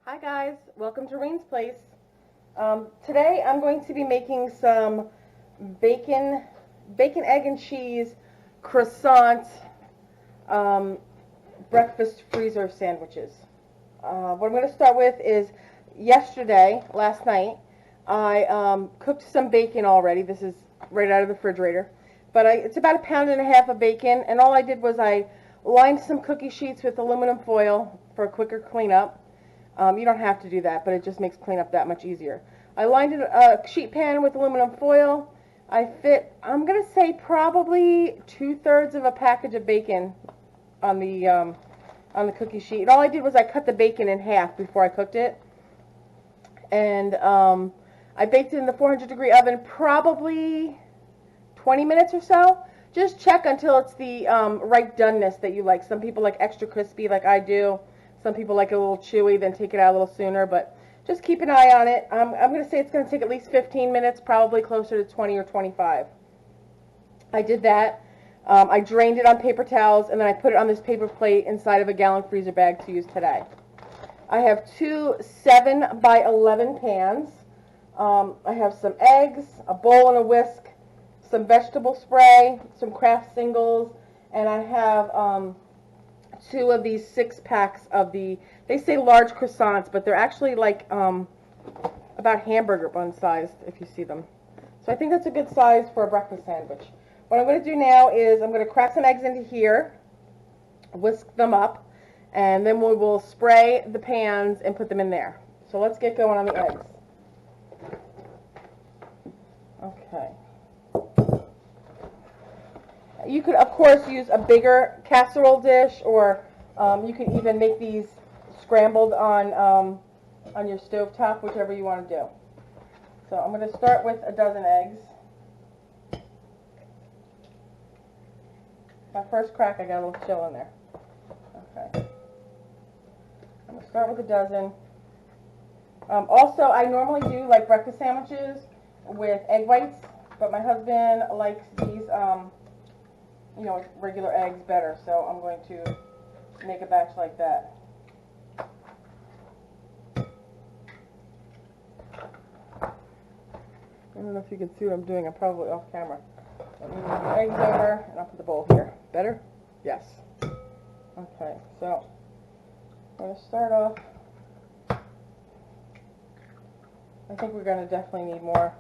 Hi guys, welcome to Rain's Place. Today I'm going to be making some bacon, egg and cheese, croissant, breakfast freezer sandwiches. What I'm going to start with is last night, I cooked some bacon already. This is right out of the refrigerator. But it's about 1.5 pounds of bacon, and all I did was I lined some cookie sheets with aluminum foil for a quicker cleanup. You don't have to do that, but it just makes cleanup that much easier. I lined a sheet pan with aluminum foil. I'm going to say probably 2/3 of a package of bacon on the cookie sheet. And all I did was I cut the bacon in half before I cooked it. And I baked it in the 400-degree oven probably 20 minutes or so. Just check until it's the right doneness that you like. Some people like extra crispy like I do. Some people like it a little chewy, then take it out a little sooner, but just keep an eye on it. I'm going to say it's going to take at least 15 minutes, probably closer to 20 or 25. I did that. I drained it on paper towels, and then I put it on this paper plate inside of a gallon freezer bag to use today. I have two 7 by 11 pans. I have some eggs, a bowl and a whisk, some vegetable spray, some Kraft singles, and I have 2 of these 6-packs of they say large croissants, but they're actually like about hamburger bun sized if you see them. So I think that's a good size for a breakfast sandwich. What I'm going to do now is I'm going to crack some eggs into here, whisk them up, and then we will spray the pans and put them in there. So let's get going on the eggs. Okay. You could, of course, use a bigger casserole dish, or you can even make these scrambled on your stovetop, whichever you want to do. So I'm going to start with a dozen eggs. My first crack, I got a little chill in there. Okay. I'm going to start with a dozen. Also, I normally do like breakfast sandwiches with egg whites, but my husband likes these regular eggs better, so I'm going to make a batch like that. I don't know if you can see what I'm doing. I'm probably off camera. Let me move the eggs over, and I'll put the bowl here. Better? Yes. Okay, so I'm going to start off. I think we're going to definitely need more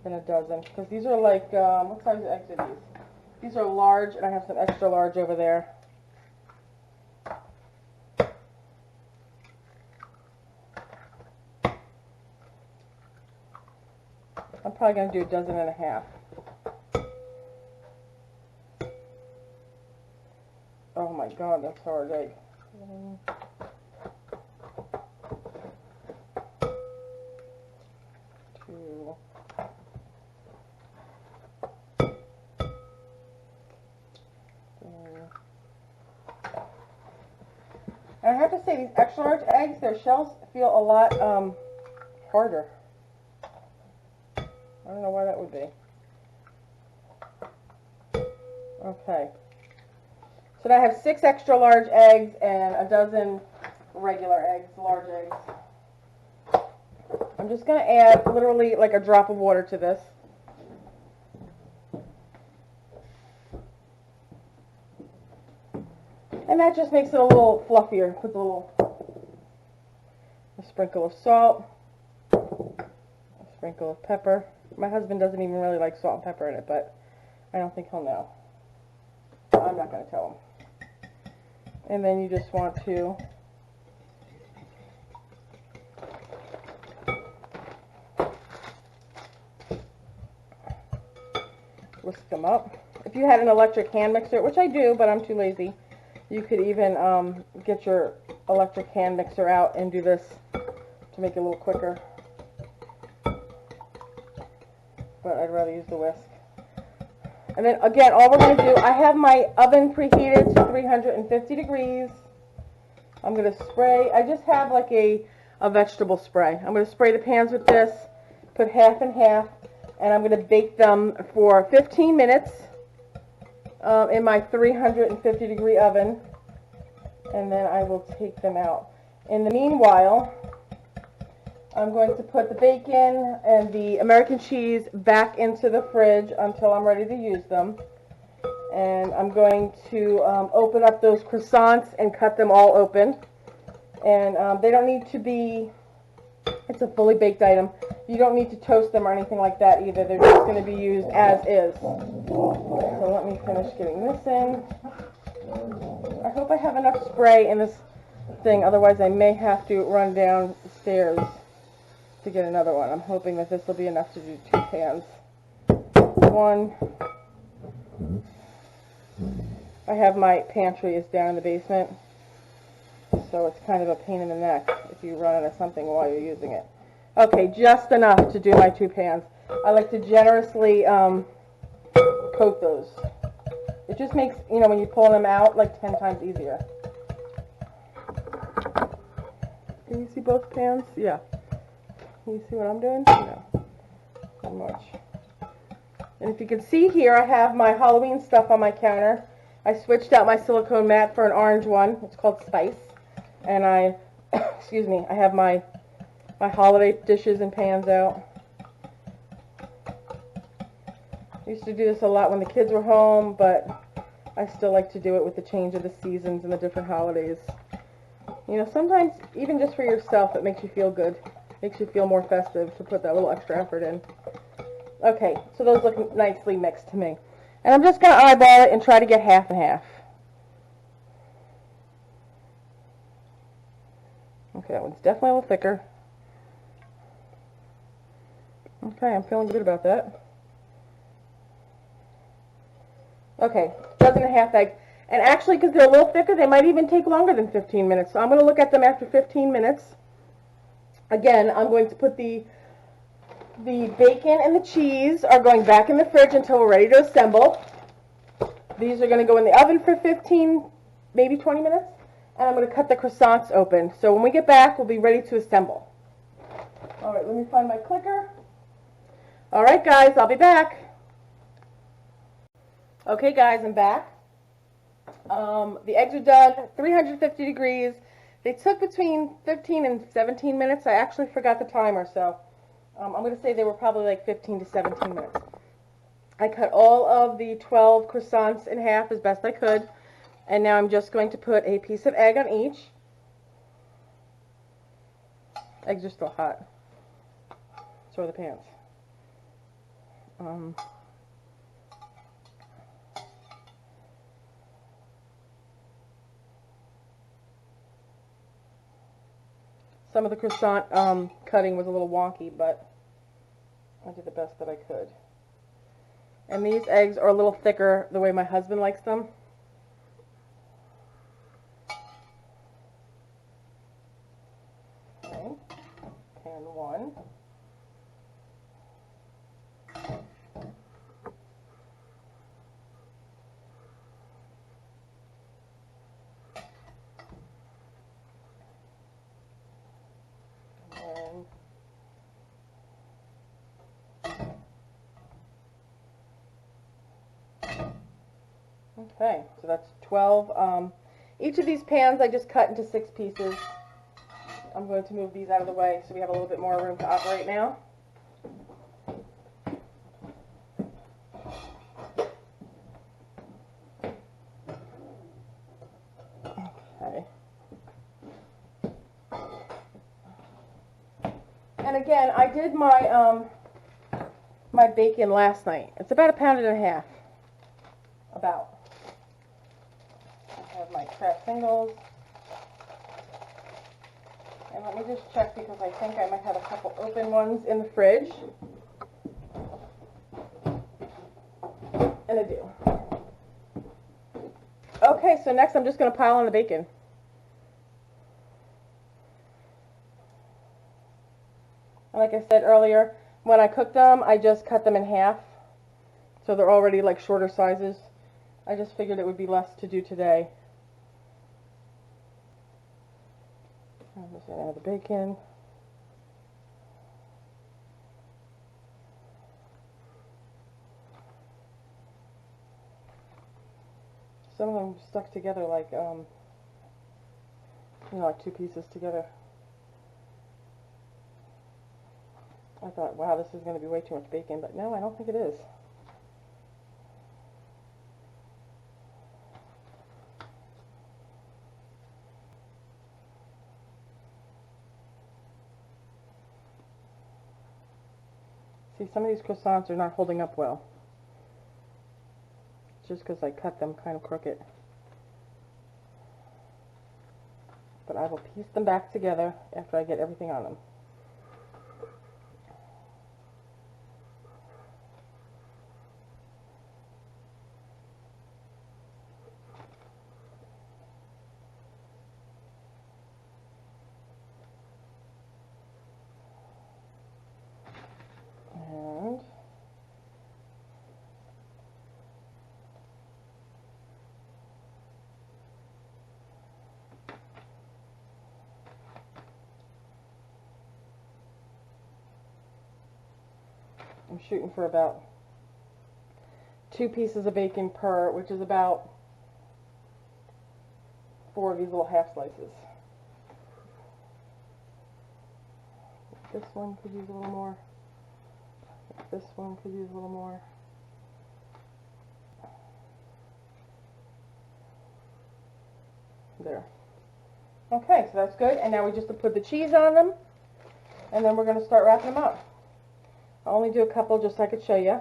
than a dozen, because these are like, what size eggs are these? These are large, and I have some extra large over there. I'm probably going to do 1.5 dozen. Oh my god, that's hard egg. 2. And I have to say, these extra large eggs, their shells feel a lot harder. I don't know why that would be. Okay. So now I have 6 extra large eggs and a dozen regular eggs, large eggs. I'm just going to add literally like a drop of water to this. And that just makes it a little fluffier. Puts a sprinkle of salt, a sprinkle of pepper. My husband doesn't even really like salt and pepper in it, but I don't think he'll know. I'm not going to tell him. And then you just want to whisk them up. If you had an electric hand mixer, which I do, but I'm too lazy, you could even get your electric hand mixer out and do this to make it a little quicker. But I'd rather use the whisk. And then again, all we're going to do, I have my oven preheated to 350 degrees. I'm going to spray, I just have like a vegetable spray. I'm going to spray the pans with this, put half and half, and I'm going to bake them for 15 minutes. In my 350 degree oven, and then I will take them out. In the meanwhile, I'm going to put the bacon and the American cheese back into the fridge until I'm ready to use them. And I'm going to open up those croissants and cut them all open. And they don't need to be, it's a fully baked item. You don't need to toast them or anything like that either. They're just going to be used as is. So let me finish getting this in. I hope I have enough spray in this thing, otherwise I may have to run downstairs to get another one. I'm hoping that this will be enough to do 2 pans. One. I have my pantry is down in the basement, so it's kind of a pain in the neck if you run out of something while you're using it. Okay, just enough to do my 2 pans. I like to generously coat those. It just makes, you know, when you pull them out, like 10 times easier. Can you see both pans? Yeah. Can you see what I'm doing? No. Not much. And if you can see here, I have my Halloween stuff on my counter. I switched out my silicone mat for an orange one. It's called Spice. And I, excuse me, I have my holiday dishes and pans out. I used to do this a lot when the kids were home, but I still like to do it with the change of the seasons and the different holidays. You know, sometimes, even just for yourself, it makes you feel good. Makes you feel more festive to put that little extra effort in. Okay, so those look nicely mixed to me. And I'm just going to eyeball it and try to get half and half. Okay, that one's definitely a little thicker. Okay, I'm feeling good about that. Okay, 1.5 eggs. And actually, because they're a little thicker, they might even take longer than 15 minutes. So I'm going to look at them after 15 minutes. Again, I'm going to put the bacon and the cheese are going back in the fridge until we're ready to assemble. These are going to go in the oven for 15, maybe 20 minutes. And I'm going to cut the croissants open. So when we get back, we'll be ready to assemble. All right, let me find my clicker. All right, guys, I'll be back. Okay, guys, I'm back. The eggs are done, 350 degrees. They took between 15 and 17 minutes. I actually forgot the timer, so I'm going to say they were probably like 15 to 17 minutes. I cut all of the 12 croissants in half as best I could, and now I'm just going to put a piece of egg on each. Eggs are still hot. So are the pans. Some of the croissant cutting was a little wonky, but I did the best that I could. And these eggs are a little thicker the way my husband likes them. Okay, pan 1. Okay, so that's 12. Each of these pans I just cut into 6 pieces. I'm going to move these out of the way so we have a little bit more room to operate now. Okay. And again, I did my my bacon last night. It's about 1.5 pounds. About. I have my Kraft singles. And let me just check because I think I might have a couple open ones in the fridge. And I do. Okay, so next I'm just going to pile on the bacon. And like I said earlier, when I cooked them, I just cut them in half. So they're already like shorter sizes. I just figured it would be less to do today. I'm just going to add the bacon. Some of them stuck together like, you know, like 2 pieces together. I thought, wow, this is going to be way too much bacon, but no, I don't think it is. See, some of these croissants are not holding up well. It's just because I cut them kind of crooked. But I will piece them back together after I get everything on them. And I'm shooting for about 2 pieces of bacon per, which is about 4 of these little half slices. This one could use a little more. This one could use a little more. There. Okay, so that's good. And now we just put the cheese on them, and then we're going to start wrapping them up. I'll only do a couple just so I could show you.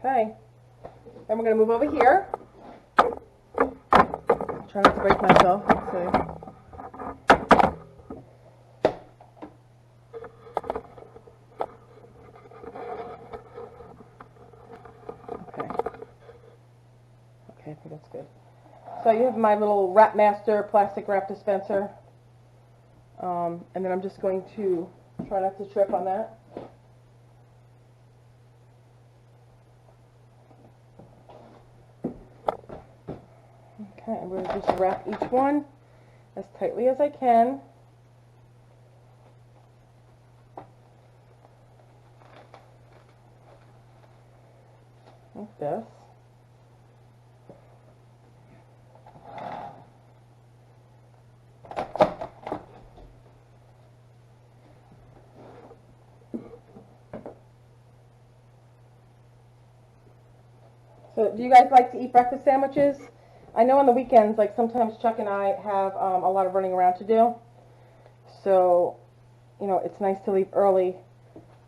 Okay, then we're going to move over here. Try not to break myself. Let's see. Okay. Okay, I think that's good. So you have my little Wrap Master plastic wrap dispenser. And then I'm just going to try not to trip on that. Okay, I'm going to just wrap each one as tightly as I can. Like this. So, do you guys like to eat breakfast sandwiches? I know on the weekends, like sometimes Chuck and I have a lot of running around to do. So, you know, it's nice to leave early,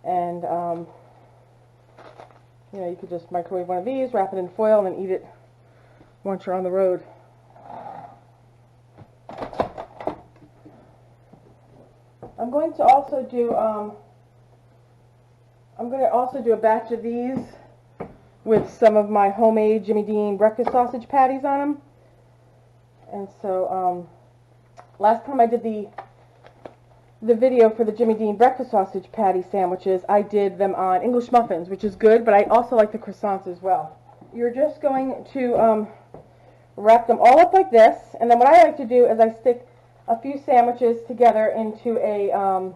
and you know, you could just microwave one of these, wrap it in foil, and then eat it once you're on the road. I'm going to also do a batch of these with some of my homemade Jimmy Dean breakfast sausage patties on them. And so last time I did the video for the Jimmy Dean breakfast sausage patty sandwiches, I did them on English muffins, which is good, but I also like the croissants as well. You're just going to wrap them all up like this, and then what I like to do is I stick a few sandwiches together into a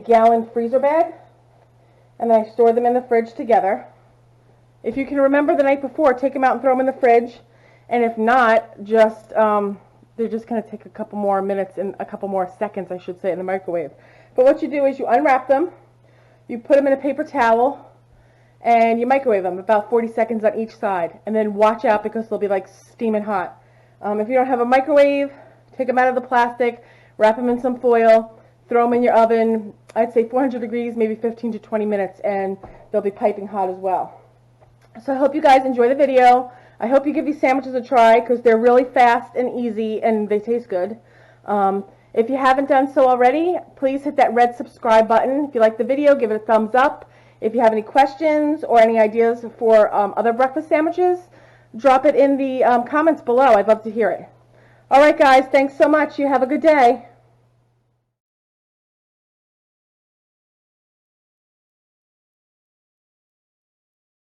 gallon freezer bag, and then I store them in the fridge together. If you can remember the night before, take them out and throw them in the fridge, and if not, just they're just going to take a couple more minutes and a couple more seconds, I should say, in the microwave. But what you do is you unwrap them, you put them in a paper towel, and you microwave them about 40 seconds on each side, and then watch out because they'll be like steaming hot. If you don't have a microwave, take them out of the plastic, wrap them in some foil, throw them in your oven, I'd say 400 degrees, maybe 15 to 20 minutes, and they'll be piping hot as well. So I hope you guys enjoy the video. I hope you give these sandwiches a try because they're really fast and easy and they taste good. If you haven't done so already, please hit that red subscribe button. If you like the video, give it a thumbs up. If you have any questions or any ideas for other breakfast sandwiches, drop it in the comments below. I'd love to hear it. All right, guys, thanks so much. You have a good day.